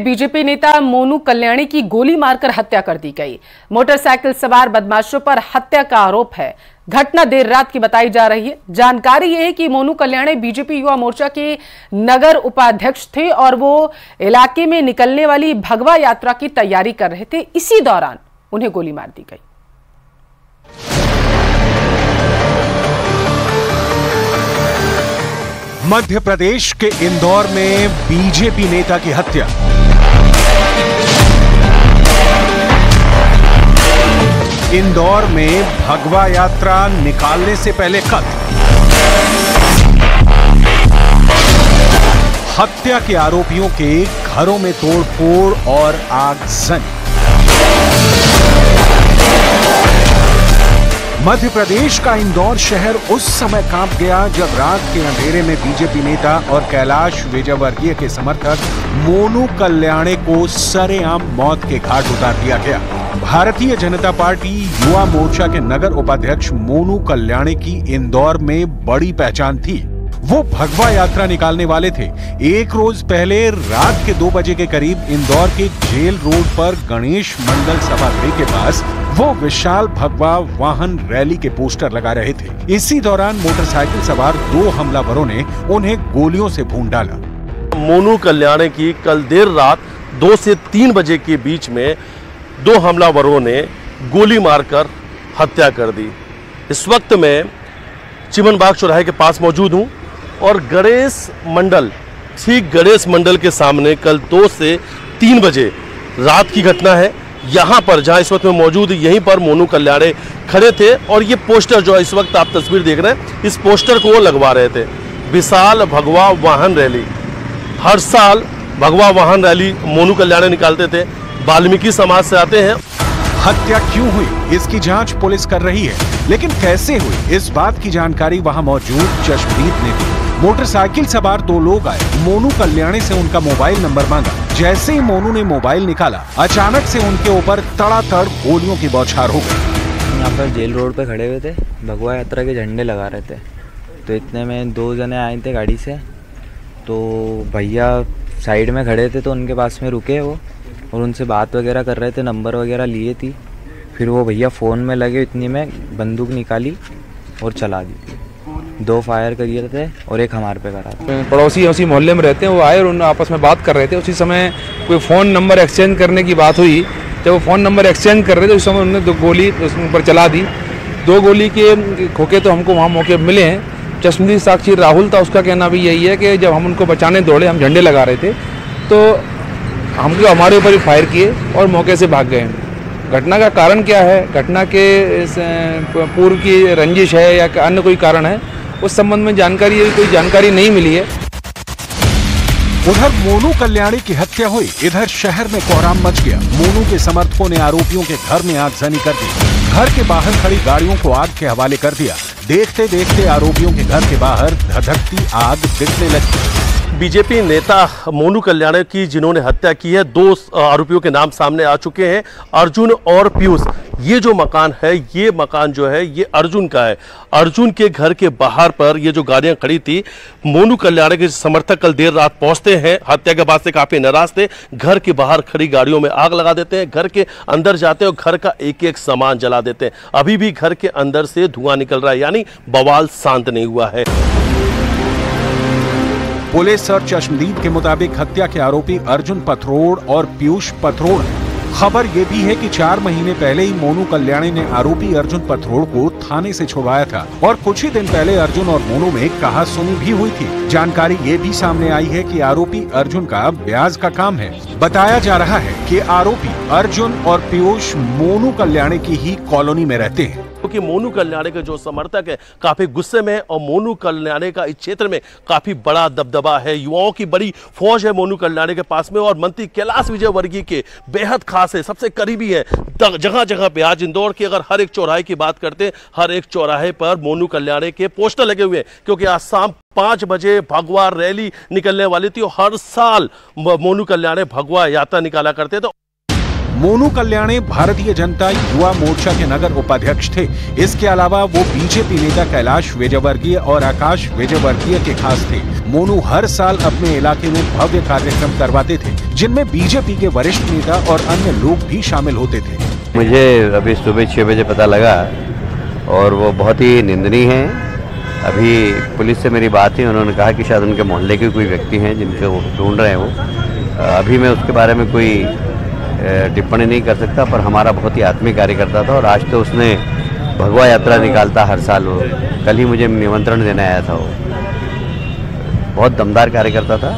BJP नेता मोनू कल्याणी की गोली मारकर हत्या कर दी गई। मोटरसाइकिल सवार बदमाशों पर हत्या का आरोप है। घटना देर रात की बताई जा रही है। जानकारी यह है कि मोनू कल्याणी बीजेपी युवा मोर्चा के नगर उपाध्यक्ष थे और वो इलाके में निकलने वाली भगवा यात्रा की तैयारी कर रहे थे। इसी दौरान उन्हें गोली मार दी गई। मध्य प्रदेश के इंदौर में बीजेपी नेता की हत्या। इंदौर में भगवा यात्रा निकालने से पहले कत्ल। हत्या के आरोपियों के घरों में तोड़फोड़ और आगजनी। मध्य प्रदेश का इंदौर शहर उस समय कांप गया जब रात के अंधेरे में बीजेपी नेता और कैलाश विजयवर्गीय के समर्थक मोनू कल्याणी को सरेआम मौत के घाट उतार दिया गया। भारतीय जनता पार्टी युवा मोर्चा के नगर उपाध्यक्ष मोनू कल्याणी की इंदौर में बड़ी पहचान थी। वो भगवा यात्रा निकालने वाले थे। एक रोज पहले रात के 2 बजे के करीब इंदौर के जेल रोड पर गणेश मंडल सभागृह के पास वो विशाल भगवा वाहन रैली के पोस्टर लगा रहे थे। इसी दौरान मोटरसाइकिल सवार 2 हमलावरों ने उन्हें गोलियों से भून डाला। मोनू कल्याणी की कल देर रात 2 से 3 बजे के बीच में 2 हमलावरों ने गोली मारकर हत्या कर दी। इस वक्त मैं चिमनबाग चौराहे के पास मौजूद हूँ और गणेश मंडल, ठीक गणेश मंडल के सामने कल 2 से 3 बजे रात की घटना है। यहाँ पर जहाँ इस वक्त मैं मौजूद, यहीं पर मोनू कल्याणी खड़े थे और ये पोस्टर जो इस वक्त आप तस्वीर देख रहे हैं, इस पोस्टर को वो लगवा रहे थे। विशाल भगवा वाहन रैली, हर साल भगवा वाहन रैली मोनू कल्याणी निकालते थे। वाल्मीकि समाज से आते हैं। हत्या क्यों हुई इसकी जांच पुलिस कर रही है, लेकिन कैसे हुई इस बात की जानकारी वहां मौजूद चश्मदीद ने दी। मोटरसाइकिल सवार 2 लोग आए। मोनू कल्याणी से उनका मोबाइल नंबर मांगा। जैसे ही मोनू ने मोबाइल निकाला, अचानक से उनके ऊपर तड़ातड़ गोलियों की बौछार हो गई। यहाँ पर जेल रोड पे खड़े हुए थे, भगवा यात्रा के झंडे लगा रहे थे। तो इतने में 2 जने आए थे गाड़ी से। तो भैया साइड में खड़े थे तो उनके पास में रुके वो और उनसे बात वगैरह कर रहे थे, नंबर वगैरह लिए थी। फिर वो भैया फ़ोन में लगे, इतनी में बंदूक निकाली और चला दी थी। 2 फायर करिए थे और एक हमारे पे करा था। पड़ोसी उसी मोहल्ले में रहते हैं, वो आए और उन आपस में बात कर रहे थे। उसी समय कोई फ़ोन नंबर एक्सचेंज करने की बात हुई। जब वो फ़ोन नंबर एक्सचेंज कर रहे थे उस समय उन्होंने 2 गोली उसके ऊपर चला दी। 2 गोली के खोखे तो हमको वहाँ मौके पर मिले हैं। चश्मदीद साक्षी राहुल था, उसका कहना भी यही है कि जब हम उनको बचाने दौड़े, हम झंडे लगा रहे थे तो हमको हमारे ऊपर ही फायर किए और मौके से भाग गए। घटना का कारण क्या है, घटना के पूर्व की रंजिश है या अन्य कोई कारण है, उस संबंध में कोई जानकारी नहीं मिली है। उधर मोनू कल्याणी की हत्या हुई, इधर शहर में कोहराम मच गया। मोनू के समर्थकों ने आरोपियों के घर में आगजनी कर दी। घर के बाहर खड़ी गाड़ियों को आग के हवाले कर दिया। देखते देखते आरोपियों के घर के बाहर धधकती आग दिखने लगी। बीजेपी नेता मोनू कल्याणी की जिन्होंने हत्या की है, 2 आरोपियों के नाम सामने आ चुके हैं, अर्जुन और पीयूष। ये जो मकान है, ये मकान जो है ये अर्जुन का है। अर्जुन के घर के बाहर पर ये जो गाड़ियां खड़ी थी, मोनू कल्याणी के समर्थक कल देर रात पहुंचते हैं। हत्या के बाद से काफी नाराज थे। घर के बाहर खड़ी गाड़ियों में आग लगा देते हैं, घर के अंदर जाते हैं और घर का एक-एक सामान जला देते हैं। अभी भी घर के अंदर से धुआं निकल रहा है, यानी बवाल शांत नहीं हुआ है। पुलिस और चश्मदीद के मुताबिक हत्या के आरोपी अर्जुन पथरोड़ और पीयूष पथरोड़। खबर यह भी है कि 4 महीने पहले ही मोनू कल्याणी ने आरोपी अर्जुन पथरोड़ को थाने से छुड़वाया था और कुछ ही दिन पहले अर्जुन और मोनू में कहासुनी भी हुई थी। जानकारी ये भी सामने आई है कि आरोपी अर्जुन का ब्याज का काम है। बताया जा रहा है कि आरोपी अर्जुन और पीयूष मोनू कल्याणी की ही कॉलोनी में रहते हैं। क्योंकि मोनू कल्याणी के जो समर्थक है काफी गुस्से में, और मोनू कल्याणी का इस क्षेत्र में काफी बड़ा दबदबा है। युवाओं की बड़ी फौज है मोनू कल्याणी के पास में और मंत्री कैलाश विजयवर्गीय के बेहद खास है, सबसे करीबी है। जगह जगह पे आज इंदौर की अगर हर एक चौराहे की बात करते हैं, हर एक चौराहे पर मोनू कल्याणी के पोस्टर लगे हुए हैं, क्योंकि आज शाम 5 बजे भगवा रैली निकलने वाली थी और हर साल मोनू कल्याणी भगवा यात्रा निकाला करते थे। मोनू कल्याणी भारतीय जनता युवा मोर्चा के नगर उपाध्यक्ष थे। इसके अलावा वो बीजेपी नेता कैलाश विजयवर्गीय और आकाश विजयवर्गीय के खास थे। मोनू हर साल अपने इलाके में भव्य कार्यक्रम करवाते थे, जिनमें बीजेपी के वरिष्ठ नेता और अन्य लोग भी शामिल होते थे। मुझे अभी सुबह 6 बजे पता लगा और वो बहुत ही निंदनीय है। अभी पुलिस से मेरी बात हुई, उन्होंने कहा कि शायद उनके मोहल्ले के कोई व्यक्ति हैं जिनको वो ढूंढ रहे हैं। वो अभी मैं उसके बारे में कोई टिप्पणी नहीं कर सकता, पर हमारा बहुत ही आत्मीय कार्यकर्ता था और आज तो उसने भगवा यात्रा निकालता हर साल। वो कल ही मुझे निमंत्रण देने आया था। वो बहुत दमदार कार्यकर्ता था।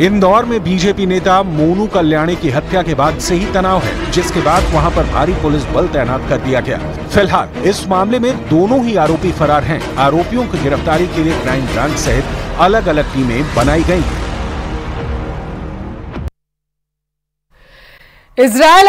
इंदौर में बीजेपी नेता मोनू कल्याणी की हत्या के बाद से ही तनाव है, जिसके बाद वहां पर भारी पुलिस बल तैनात कर दिया गया। फिलहाल इस मामले में दोनों ही आरोपी फरार हैं। आरोपियों की गिरफ्तारी के लिए क्राइम ब्रांच सहित अलग अलग टीमें बनाई गई हैं। इजरायल